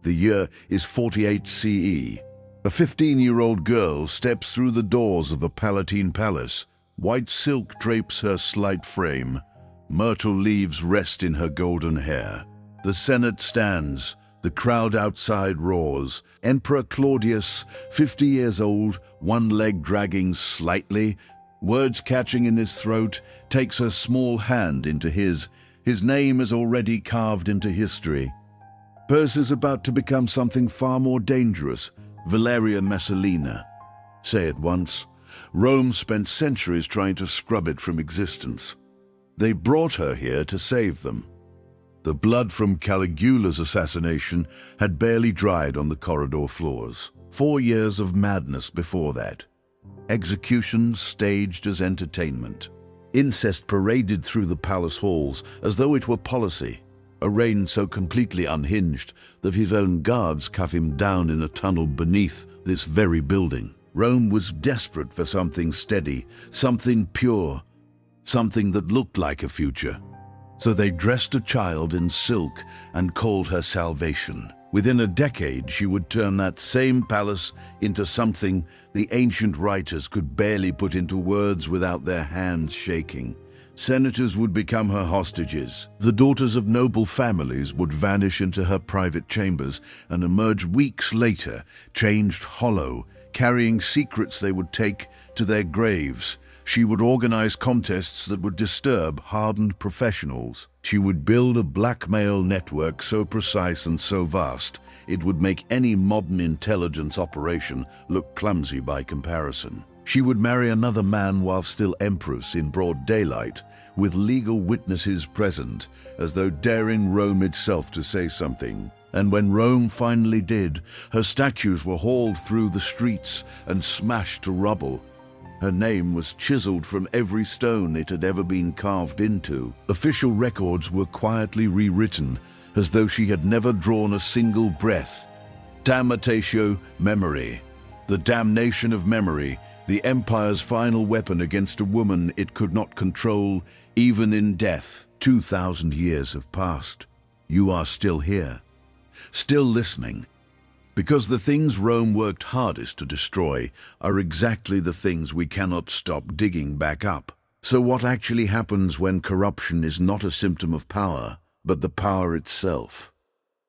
The year is 48 CE. A 15-year-old girl steps through the doors of the Palatine Palace. White silk drapes her slight frame. Myrtle leaves rest in her golden hair. The Senate stands. The crowd outside roars. Emperor Claudius, 50 years old, one leg dragging slightly, words catching in his throat, takes her small hand into his. His name is already carved into history. Hers is about to become something far more dangerous. Valeria Messalina. Say it once. Rome spent centuries trying to scrub it from existence. They brought her here to save them. The blood from Caligula's assassination had barely dried on the corridor floors. 4 years of madness before that. Executions staged as entertainment. Incest paraded through the palace halls as though it were policy. A reign so completely unhinged that his own guards cut him down in a tunnel beneath this very building. Rome was desperate for something steady, something pure, something that looked like a future. So they dressed a child in silk and called her Salvation. Within a decade, she would turn that same palace into something the ancient writers could barely put into words without their hands shaking. Senators would become her hostages. The daughters of noble families would vanish into her private chambers and emerge weeks later, changed hollow, carrying secrets they would take to their graves. She would organize contests that would disturb hardened professionals. She would build a blackmail network so precise and so vast, it would make any modern intelligence operation look clumsy by comparison. She would marry another man while still empress in broad daylight, with legal witnesses present, as though daring Rome itself to say something. And when Rome finally did, her statues were hauled through the streets and smashed to rubble. Her name was chiseled from every stone it had ever been carved into. Official records were quietly rewritten, as though she had never drawn a single breath. Damnatio memory, the damnation of memory, the empire's final weapon against a woman it could not control, even in death. 2,000 years have passed. You are still here, still listening. Because the things Rome worked hardest to destroy are exactly the things we cannot stop digging back up. So what actually happens when corruption is not a symptom of power, but the power itself?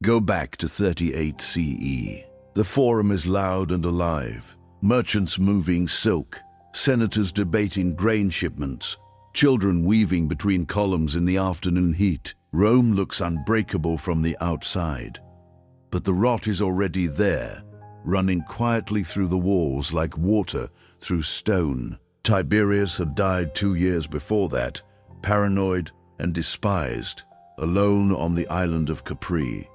Go back to 38 CE. The forum is loud and alive. Merchants moving silk, senators debating grain shipments, children weaving between columns in the afternoon heat. Rome looks unbreakable from the outside. But the rot is already there, running quietly through the walls like water through stone. Tiberius had died 2 years before that, paranoid and despised, alone on the island of Capri.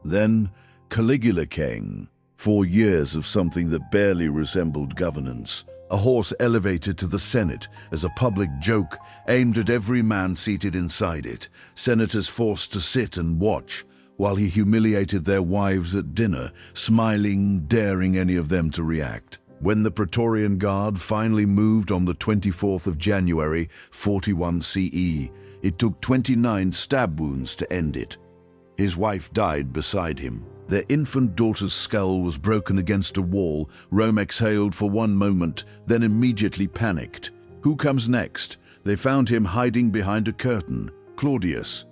Then Caligula came, 4 years of something that barely resembled governance. A horse elevated to the Senate as a public joke aimed at every man seated inside it, senators forced to sit and watch, while he humiliated their wives at dinner, smiling, daring any of them to react. When the Praetorian Guard finally moved on the 24th of January, 41 CE, it took 29 stab wounds to end it. His wife died beside him. Their infant daughter's skull was broken against a wall. Rome exhaled for one moment, then immediately panicked. Who comes next? They found him hiding behind a curtain. Claudius,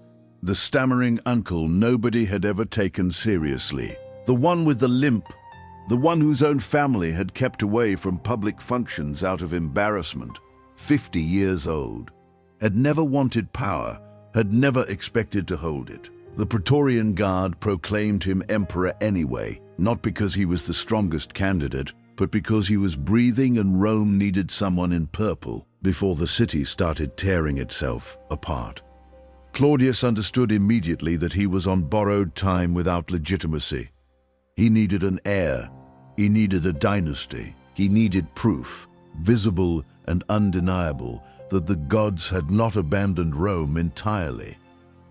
the stammering uncle nobody had ever taken seriously. The one with the limp, the one whose own family had kept away from public functions out of embarrassment. 50 years old. Had never wanted power, had never expected to hold it. The Praetorian Guard proclaimed him emperor anyway, not because he was the strongest candidate, but because he was breathing and Rome needed someone in purple before the city started tearing itself apart. Claudius understood immediately that he was on borrowed time without legitimacy. He needed an heir. He needed a dynasty. He needed proof, visible and undeniable, that the gods had not abandoned Rome entirely.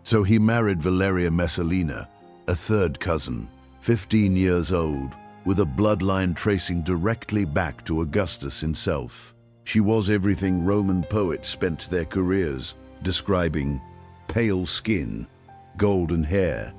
So he married Valeria Messalina, a third cousin, 15 years old, with a bloodline tracing directly back to Augustus himself. She was everything Roman poets spent their careers describing: pale skin, golden hair,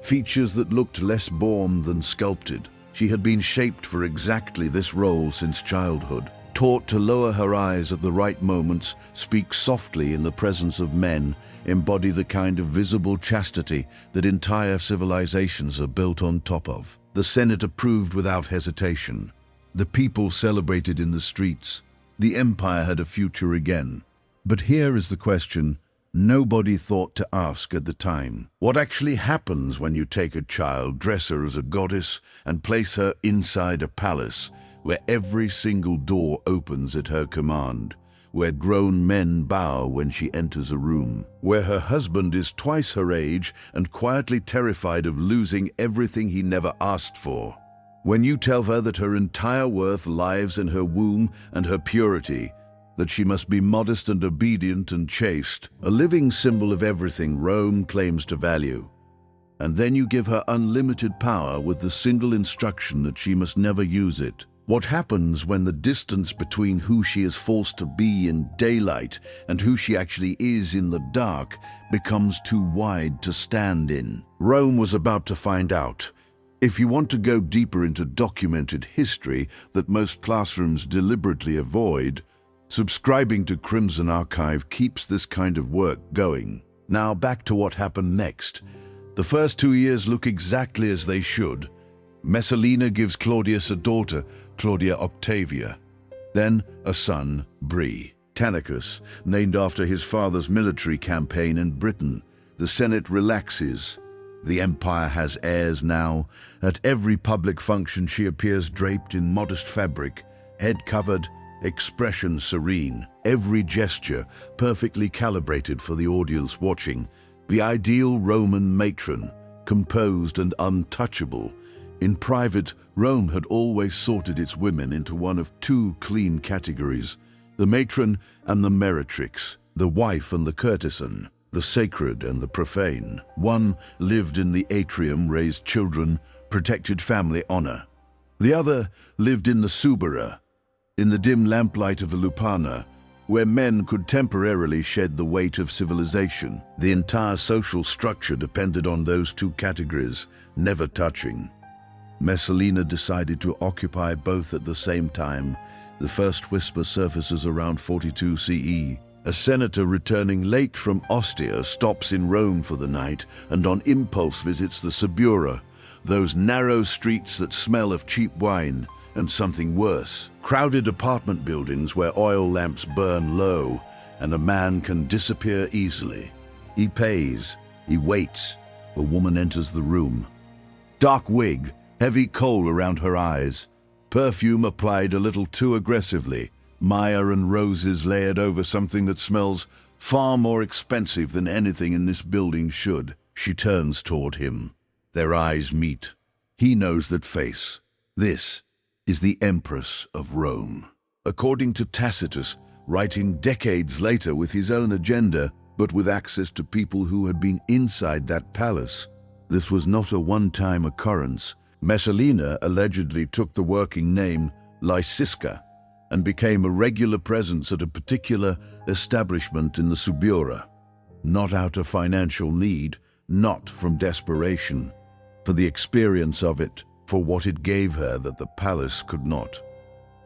features that looked less born than sculpted. She had been shaped for exactly this role since childhood, taught to lower her eyes at the right moments, speak softly in the presence of men, embody the kind of visible chastity that entire civilizations are built on top of. The Senate approved without hesitation. The people celebrated in the streets. The empire had a future again. But here is the question nobody thought to ask at the time. What actually happens when you take a child, dress her as a goddess, and place her inside a palace where every single door opens at her command, where grown men bow when she enters a room, where her husband is twice her age and quietly terrified of losing everything he never asked for? When you tell her that her entire worth lies in her womb and her purity, that she must be modest and obedient and chaste, a living symbol of everything Rome claims to value. And then you give her unlimited power with the single instruction that she must never use it. What happens when the distance between who she is forced to be in daylight and who she actually is in the dark becomes too wide to stand in? Rome was about to find out. If you want to go deeper into documented history that most classrooms deliberately avoid, subscribing to Crimson Archive keeps this kind of work going. Now back to what happened next. The first 2 years look exactly as they should. Messalina gives Claudius a daughter, Claudia Octavia. Then a son, Britannicus, named after his father's military campaign in Britain. The Senate relaxes. The empire has heirs now. At every public function she appears draped in modest fabric, head covered, expression serene, every gesture perfectly calibrated for the audience watching. The ideal Roman matron, composed and untouchable. In private, Rome had always sorted its women into one of two clean categories: the matron and the meretrix, the wife and the courtesan, the sacred and the profane. One lived in the atrium, raised children, protected family honor. The other lived in the subura, in the dim lamplight of the Lupana, where men could temporarily shed the weight of civilization. The entire social structure depended on those two categories, never touching. Messalina decided to occupy both at the same time. The first whisper surfaces around 42 CE. A senator returning late from Ostia stops in Rome for the night and on impulse visits the subura, those narrow streets that smell of cheap wine and something worse. Crowded apartment buildings where oil lamps burn low and a man can disappear easily. He pays, he waits. A woman enters the room. Dark wig, heavy kohl around her eyes, perfume applied a little too aggressively, myrrh and roses layered over something that smells far more expensive than anything in this building should. She turns toward him. Their eyes meet. He knows that face. This is the Empress of Rome. According to Tacitus, writing decades later with his own agenda, but with access to people who had been inside that palace, this was not a one-time occurrence. Messalina allegedly took the working name Lysiska and became a regular presence at a particular establishment in the Subura. Not out of financial need, not from desperation, for the experience of it, for what it gave her that the palace could not.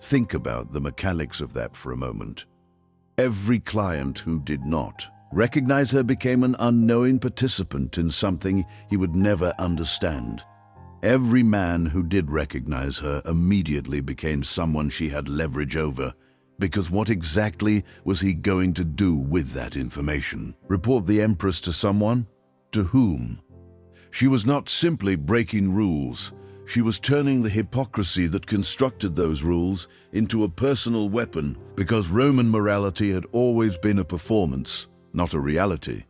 Think about the mechanics of that for a moment. Every client who did not recognize her became an unknowing participant in something he would never understand. Every man who did recognize her immediately became someone she had leverage over, because what exactly was he going to do with that information? Report the Empress to someone? To whom? She was not simply breaking rules. She was turning the hypocrisy that constructed those rules into a personal weapon, because Roman morality had always been a performance, not a reality.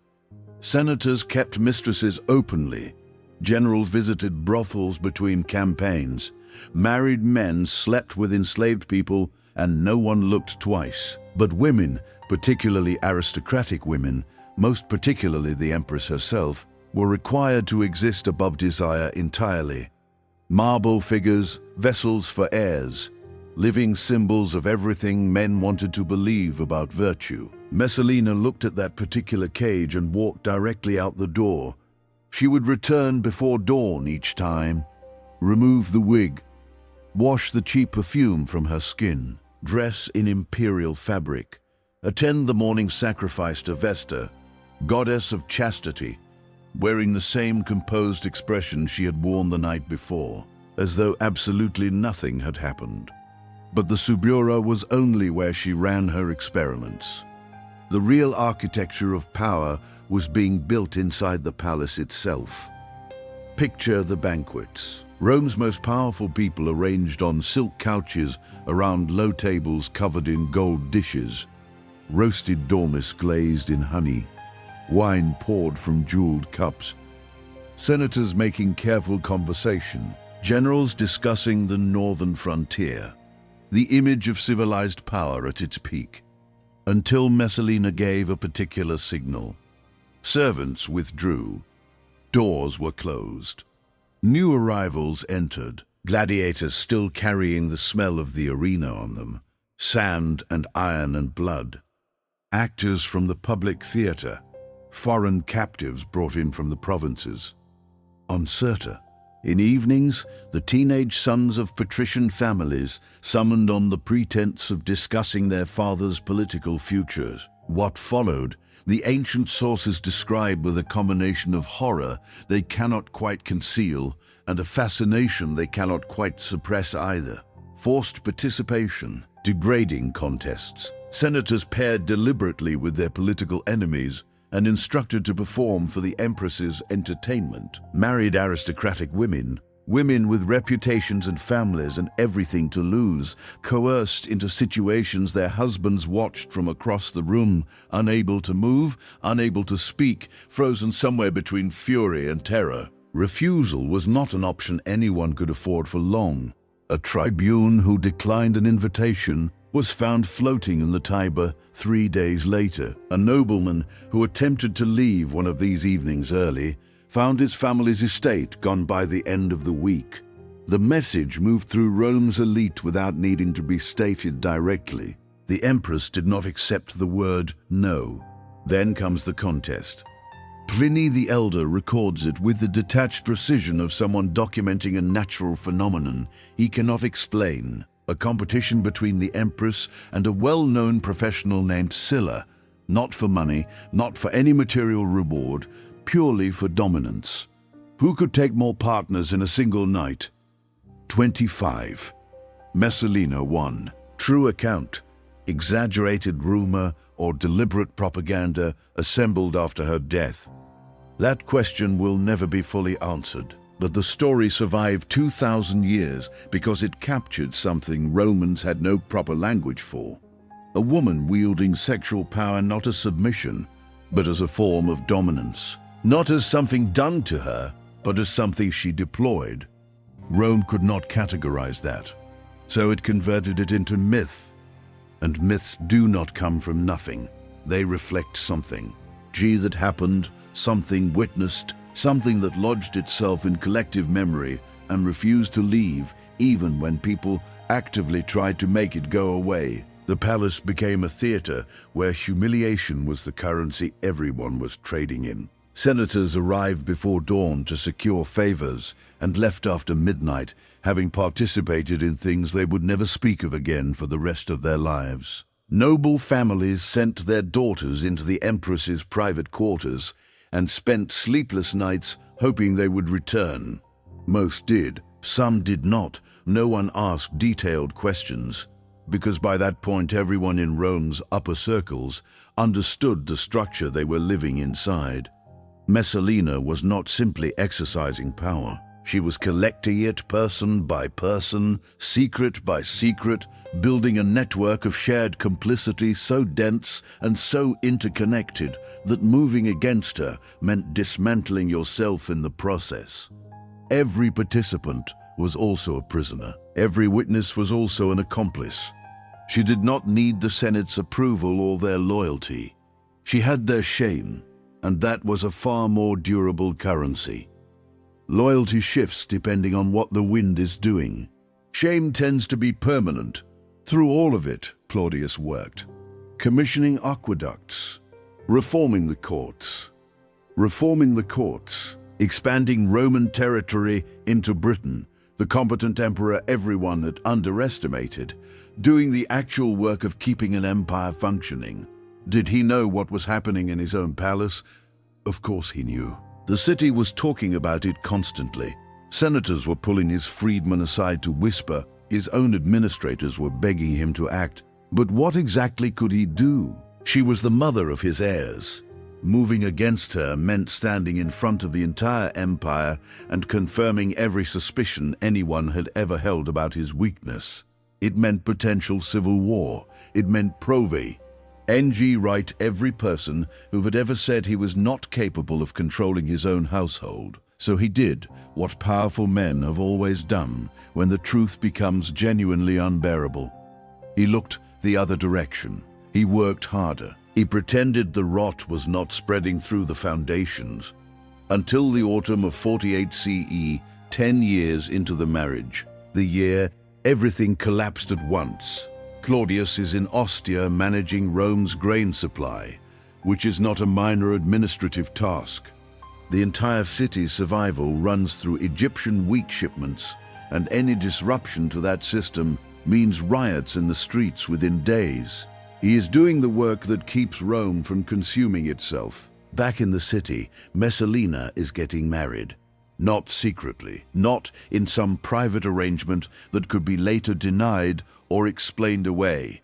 Senators kept mistresses openly. Generals visited brothels between campaigns. Married men slept with enslaved people, and no one looked twice. But women, particularly aristocratic women, most particularly the Empress herself, were required to exist above desire entirely. Marble figures, vessels for heirs, living symbols of everything men wanted to believe about virtue. Messalina looked at that particular cage and walked directly out the door. She would return before dawn each time, remove the wig, wash the cheap perfume from her skin, dress in imperial fabric, attend the morning sacrifice to Vesta, goddess of chastity, wearing the same composed expression she had worn the night before, as though absolutely nothing had happened. But the Subura was only where she ran her experiments. The real architecture of power was being built inside the palace itself. Picture the banquets. Rome's most powerful people arranged on silk couches around low tables covered in gold dishes, roasted dormice glazed in honey, wine poured from jeweled cups, senators making careful conversation, generals discussing the northern frontier, the image of civilized power at its peak, until Messalina gave a particular signal. Servants withdrew. Doors were closed. New arrivals entered, gladiators still carrying the smell of the arena on them, sand and iron and blood. Actors from the public theater, foreign captives brought in from the provinces. On Cirta, in evenings, the teenage sons of patrician families summoned on the pretense of discussing their fathers' political futures. What followed, the ancient sources describe with a combination of horror they cannot quite conceal and a fascination they cannot quite suppress either. Forced participation, degrading contests, senators paired deliberately with their political enemies and instructed to perform for the empress's entertainment. Married aristocratic women, women with reputations and families and everything to lose, coerced into situations their husbands watched from across the room, unable to move, unable to speak, frozen somewhere between fury and terror. Refusal was not an option anyone could afford for long. A tribune who declined an invitation was found floating in the Tiber 3 days later. A nobleman who attempted to leave one of these evenings early found his family's estate gone by the end of the week. The message moved through Rome's elite without needing to be stated directly. The empress did not accept the word no. Then comes the contest. Pliny the Elder records it with the detached precision of someone documenting a natural phenomenon he cannot explain. A competition between the empress and a well-known professional named Sylla, not for money, not for any material reward, purely for dominance. Who could take more partners in a single night? 25. Messalina won. True account, exaggerated rumor, or deliberate propaganda assembled after her death? That question will never be fully answered. But the story survived 2,000 years because it captured something Romans had no proper language for. A woman wielding sexual power not as submission, but as a form of dominance. Not as something done to her, but as something she deployed. Rome could not categorize that, so it converted it into myth. And myths do not come from nothing. They reflect something. That happened, something witnessed, something that lodged itself in collective memory and refused to leave, even when people actively tried to make it go away. The palace became a theater where humiliation was the currency everyone was trading in. Senators arrived before dawn to secure favors and left after midnight, having participated in things they would never speak of again for the rest of their lives. Noble families sent their daughters into the empress's private quarters and spent sleepless nights hoping they would return. Most did, some did not. No one asked detailed questions, because by that point everyone in Rome's upper circles understood the structure they were living inside. Messalina was not simply exercising power. She was collecting it person by person, secret by secret, building a network of shared complicity so dense and so interconnected that moving against her meant dismantling yourself in the process. Every participant was also a prisoner. Every witness was also an accomplice. She did not need the Senate's approval or their loyalty. She had their shame, and that was a far more durable currency. Loyalty shifts depending on what the wind is doing. Shame tends to be permanent. Through all of it, Claudius worked, commissioning aqueducts, reforming the courts, expanding Roman territory into Britain, the competent emperor everyone had underestimated, doing the actual work of keeping an empire functioning. Did he know what was happening in his own palace? Of course he knew. The city was talking about it constantly. Senators were pulling his freedmen aside to whisper. His own administrators were begging him to act. But what exactly could he do? She was the mother of his heirs. Moving against her meant standing in front of the entire empire and confirming every suspicion anyone had ever held about his weakness. It meant potential civil war. It meant Provi. NG right every person who had ever said he was not capable of controlling his own household. So he did what powerful men have always done when the truth becomes genuinely unbearable. He looked the other direction. He worked harder. He pretended the rot was not spreading through the foundations. Until the autumn of 48 CE, 10 years into the marriage, the year everything collapsed at once. Claudius is in Ostia managing Rome's grain supply, which is not a minor administrative task. The entire city's survival runs through Egyptian wheat shipments, and any disruption to that system means riots in the streets within days. He is doing the work that keeps Rome from consuming itself. Back in the city, Messalina is getting married. Not secretly, not in some private arrangement that could be later denied or explained away.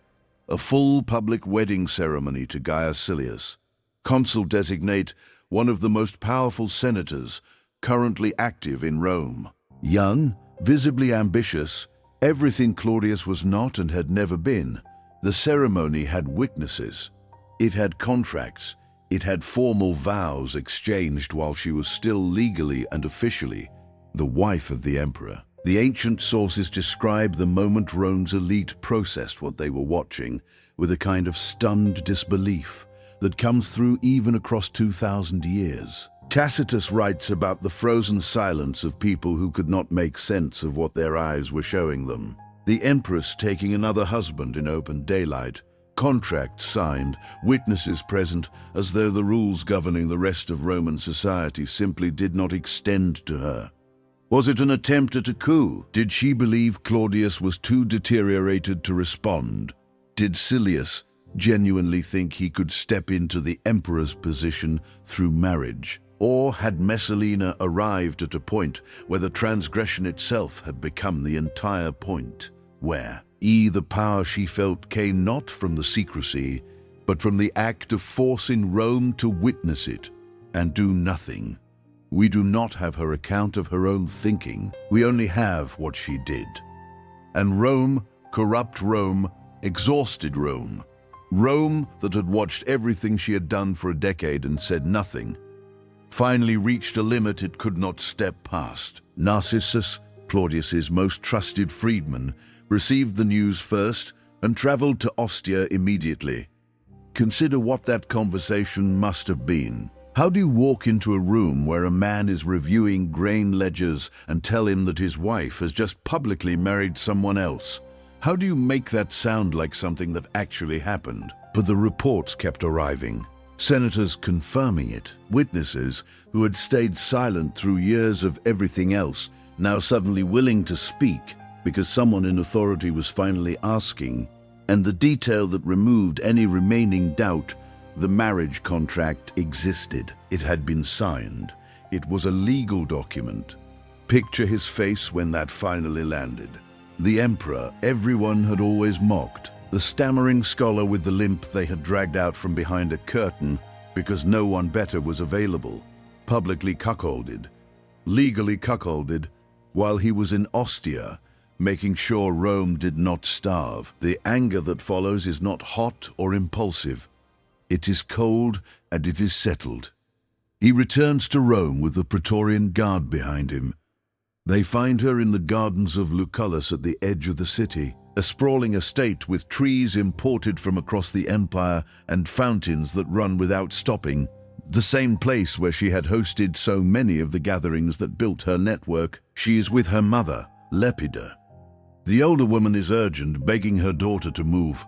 A full public wedding ceremony to Gaius Silius, consul designate, one of the most powerful senators currently active in Rome. Young, visibly ambitious, everything Claudius was not and had never been. The ceremony had witnesses. It had contracts. It had formal vows exchanged while she was still legally and officially the wife of the emperor. The ancient sources describe the moment Rome's elite processed what they were watching with a kind of stunned disbelief that comes through even across 2,000 years. Tacitus writes about the frozen silence of people who could not make sense of what their eyes were showing them. The empress taking another husband in open daylight, contracts signed, witnesses present, as though the rules governing the rest of Roman society simply did not extend to her. Was it an attempt at a coup? Did she believe Claudius was too deteriorated to respond? Did Silius genuinely think he could step into the emperor's position through marriage? Or had Messalina arrived at a point where the transgression itself had become the entire point, where the power she felt came not from the secrecy, but from the act of forcing Rome to witness it and do nothing? We do not have her account of her own thinking. We only have what she did. And Rome, corrupt Rome, exhausted Rome. Rome that had watched everything she had done for a decade and said nothing, finally reached a limit it could not step past. Narcissus, Claudius's most trusted freedman, received the news first and traveled to Ostia immediately. Consider what that conversation must have been. How do you walk into a room where a man is reviewing grain ledgers and tell him that his wife has just publicly married someone else? How do you make that sound like something that actually happened? But the reports kept arriving. Senators confirming it, witnesses who had stayed silent through years of everything else, now suddenly willing to speak because someone in authority was finally asking, and the detail that removed any remaining doubt: the marriage contract existed. It had been signed. It was a legal document. Picture his face when that finally landed. The emperor everyone had always mocked, the stammering scholar with the limp they had dragged out from behind a curtain because no one better was available, publicly cuckolded, legally cuckolded, while he was in Ostia, making sure Rome did not starve. The anger that follows is not hot or impulsive. It is cold and it is settled. He returns to Rome with the Praetorian Guard behind him. They find her in the gardens of Lucullus at the edge of the city, a sprawling estate with trees imported from across the empire and fountains that run without stopping, the same place where she had hosted so many of the gatherings that built her network. She is with her mother, Lepida. The older woman is urgent, begging her daughter to move,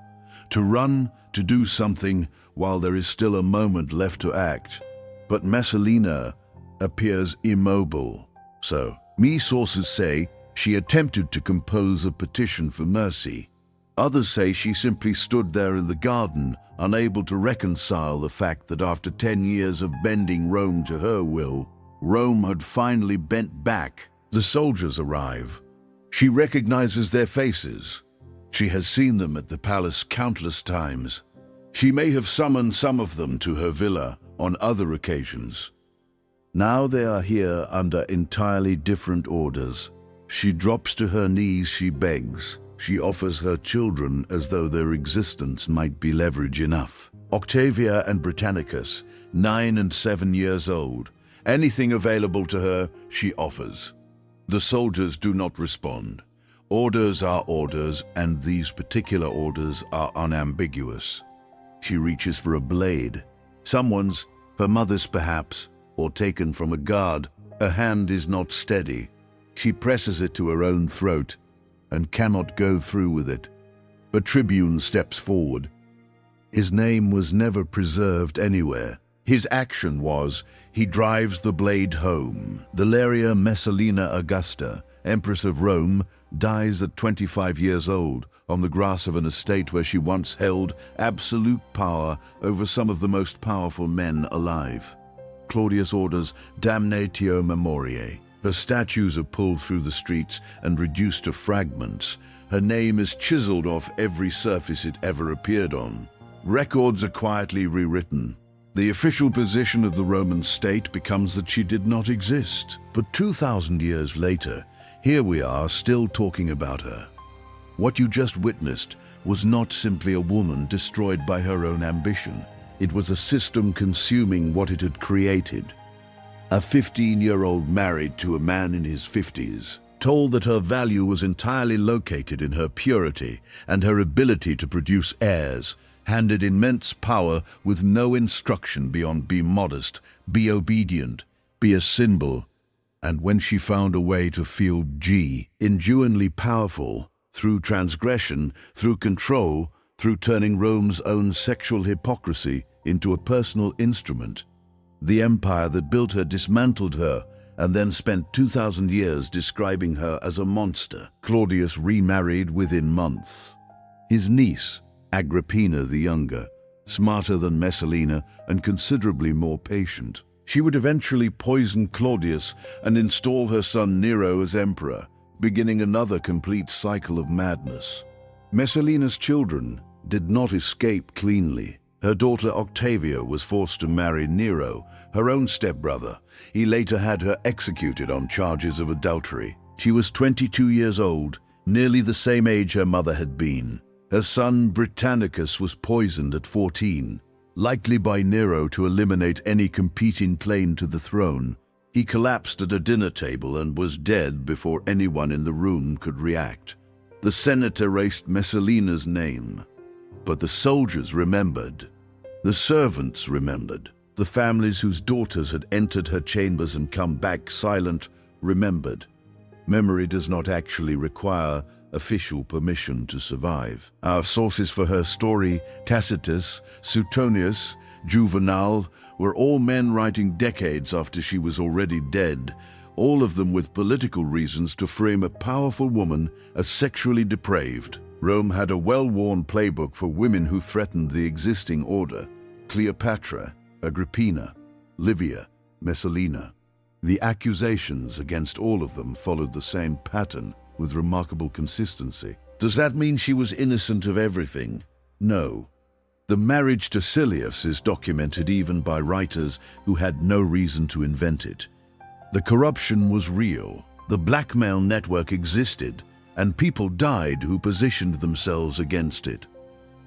to run, to do something while there is still a moment left to act. But Messalina, appears immobile. So, me sources say she attempted to compose a petition for mercy. Others say she simply stood there in the garden, unable to reconcile the fact that after 10 years of bending Rome to her will, Rome had finally bent back. The soldiers arrive. She recognizes their faces. She has seen them at the palace countless times. She may have summoned some of them to her villa on other occasions. Now they are here under entirely different orders. She drops to her knees, she begs. She offers her children as though their existence might be leverage enough. Octavia and Britannicus, 9 and 7 years old. Anything available to her, she offers. The soldiers do not respond. Orders are orders, and these particular orders are unambiguous. She reaches for a blade. Someone's, her mother's perhaps, or taken from a guard. Her hand is not steady. She presses it to her own throat and cannot go through with it. A tribune steps forward. His name was never preserved anywhere. His action was, he drives the blade home. Valeria Messalina Augusta, Empress of Rome, dies at 25 years old on the grass of an estate where she once held absolute power over some of the most powerful men alive. Claudius orders damnatio memoriae. Her statues are pulled through the streets and reduced to fragments. Her name is chiseled off every surface it ever appeared on. Records are quietly rewritten. The official position of the Roman state becomes that she did not exist. But 2,000 years later, here we are still talking about her. What you just witnessed was not simply a woman destroyed by her own ambition. It was a system consuming what it had created. A 15-year-old married to a man in his 50s, told that her value was entirely located in her purity and her ability to produce heirs, handed immense power with no instruction beyond be modest, be obedient, be a symbol, and when she found a way to feel enduringly powerful, through transgression, through control, through turning Rome's own sexual hypocrisy into a personal instrument, the empire that built her dismantled her and then spent 2,000 years describing her as a monster. Claudius remarried within months. His niece, Agrippina the Younger, smarter than Messalina and considerably more patient. She would eventually poison Claudius and install her son Nero as emperor, beginning another complete cycle of madness. Messalina's children did not escape cleanly. Her daughter Octavia was forced to marry Nero, her own stepbrother. He later had her executed on charges of adultery. She was 22 years old, nearly the same age her mother had been. Her son Britannicus was poisoned at 14, likely by Nero to eliminate any competing claim to the throne. He collapsed at a dinner table and was dead before anyone in the room could react. The Senate erased Messalina's name, but the soldiers remembered. The servants remembered. The families whose daughters had entered her chambers and come back silent remembered. Memory does not actually require official permission to survive. Our sources for her story, Tacitus, Suetonius, Juvenal, were all men writing decades after she was already dead, all of them with political reasons to frame a powerful woman as sexually depraved. Rome had a well-worn playbook for women who threatened the existing order: Cleopatra, Agrippina, Livia, Messalina. The accusations against all of them followed the same pattern with remarkable consistency. Does that mean she was innocent of everything? No. The marriage to Silius is documented even by writers who had no reason to invent it. The corruption was real. The blackmail network existed, and people died who positioned themselves against it.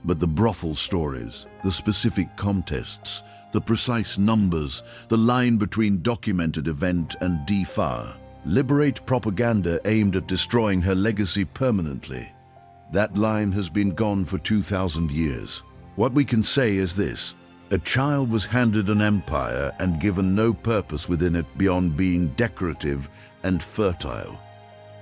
But the brothel stories, the specific contests, the precise numbers, the line between documented event and DFAR, liberate propaganda aimed at destroying her legacy permanently. That line has been gone for 2,000 years. What we can say is this: a child was handed an empire and given no purpose within it beyond being decorative and fertile.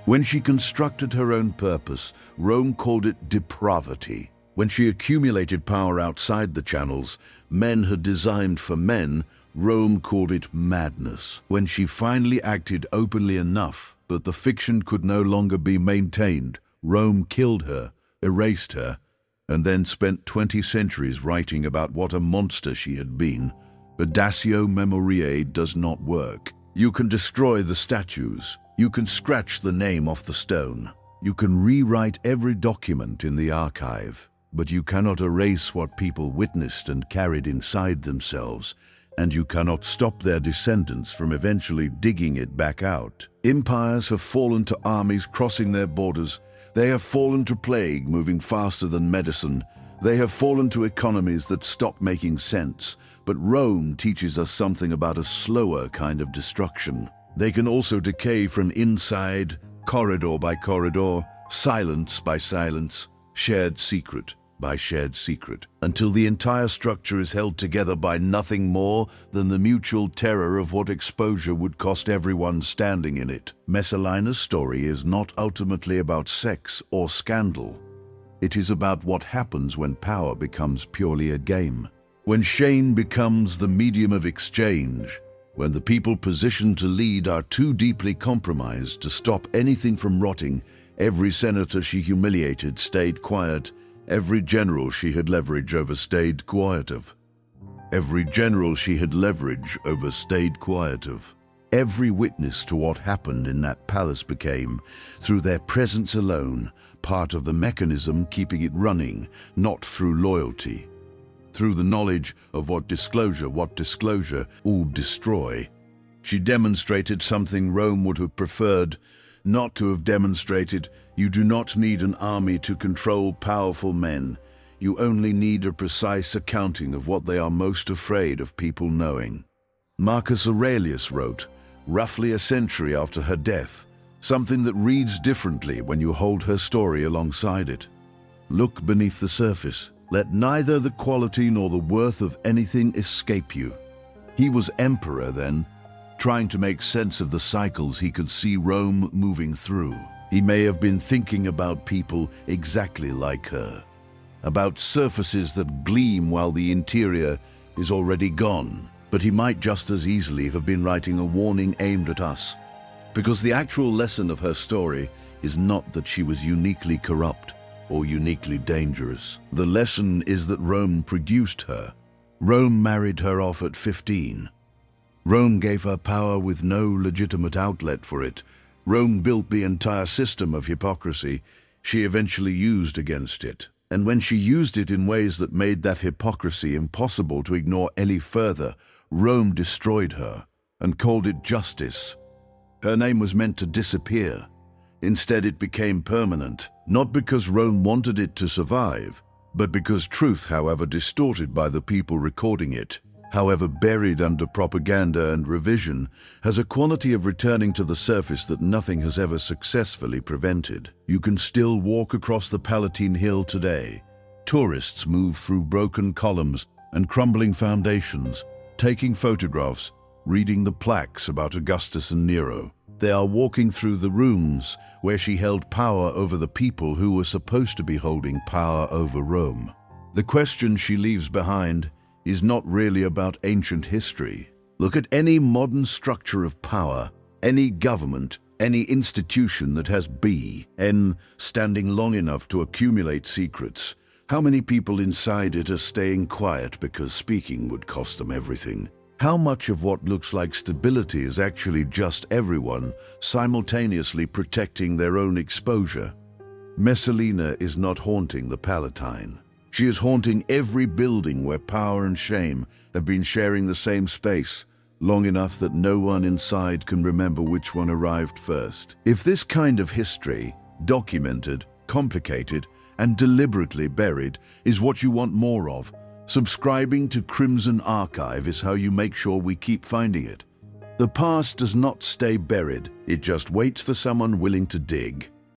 When she constructed her own purpose, Rome called it depravity. When she accumulated power outside the channels men had designed for men, Rome called it madness. When she finally acted openly enough that the fiction could no longer be maintained, Rome killed her, erased her, and then spent 20 centuries writing about what a monster she had been. Audatio memoriae does not work. You can destroy the statues. You can scratch the name off the stone. You can rewrite every document in the archive. But you cannot erase what people witnessed and carried inside themselves, and you cannot stop their descendants from eventually digging it back out. Empires have fallen to armies crossing their borders. They have fallen to plague moving faster than medicine. They have fallen to economies that stop making sense. But Rome teaches us something about a slower kind of destruction. They can also decay from inside, corridor by corridor, silence by silence, shared secret by shared secret, until the entire structure is held together by nothing more than the mutual terror of what exposure would cost everyone standing in it. Messalina's story is not ultimately about sex or scandal. It is about what happens when power becomes purely a game. When shame becomes the medium of exchange, when the people positioned to lead are too deeply compromised to stop anything from rotting. Every senator she humiliated stayed quiet. Every general she had leverage over stayed quietive. Every general she had leverage over stayed quietive. Every witness to what happened in that palace became, through their presence alone, part of the mechanism keeping it running, not through loyalty. Through the knowledge of what disclosure would destroy. She demonstrated something Rome would have preferred not to have demonstrated. You do not need an army to control powerful men. You only need a precise accounting of what they are most afraid of people knowing. Marcus Aurelius wrote, roughly a century after her death, something that reads differently when you hold her story alongside it. Look beneath the surface. Let neither the quality nor the worth of anything escape you. He was emperor then, trying to make sense of the cycles he could see Rome moving through. He may have been thinking about people exactly like her, about surfaces that gleam while the interior is already gone. But he might just as easily have been writing a warning aimed at us, because the actual lesson of her story is not that she was uniquely corrupt or uniquely dangerous. The lesson is that Rome produced her. Rome married her off at 15. Rome gave her power with no legitimate outlet for it. Rome built the entire system of hypocrisy she eventually used against it. And when she used it in ways that made that hypocrisy impossible to ignore any further, Rome destroyed her and called it justice. Her name was meant to disappear. Instead, it became permanent, not because Rome wanted it to survive, but because truth, however distorted by the people recording it, however buried under propaganda and revision, has a quality of returning to the surface that nothing has ever successfully prevented. You can still walk across the Palatine Hill today. Tourists move through broken columns and crumbling foundations, taking photographs, reading the plaques about Augustus and Nero. They are walking through the rooms where she held power over the people who were supposed to be holding power over Rome. The question she leaves behind is not really about ancient history. Look at any modern structure of power, any government, any institution that has BN standing long enough to accumulate secrets. How many people inside it are staying quiet because speaking would cost them everything? How much of what looks like stability is actually just everyone simultaneously protecting their own exposure? Messalina is not haunting the Palatine. She is haunting every building where power and shame have been sharing the same space long enough that no one inside can remember which one arrived first. If this kind of history, documented, complicated, and deliberately buried, is what you want more of, subscribing to Crimson Archive is how you make sure we keep finding it. The past does not stay buried, it just waits for someone willing to dig.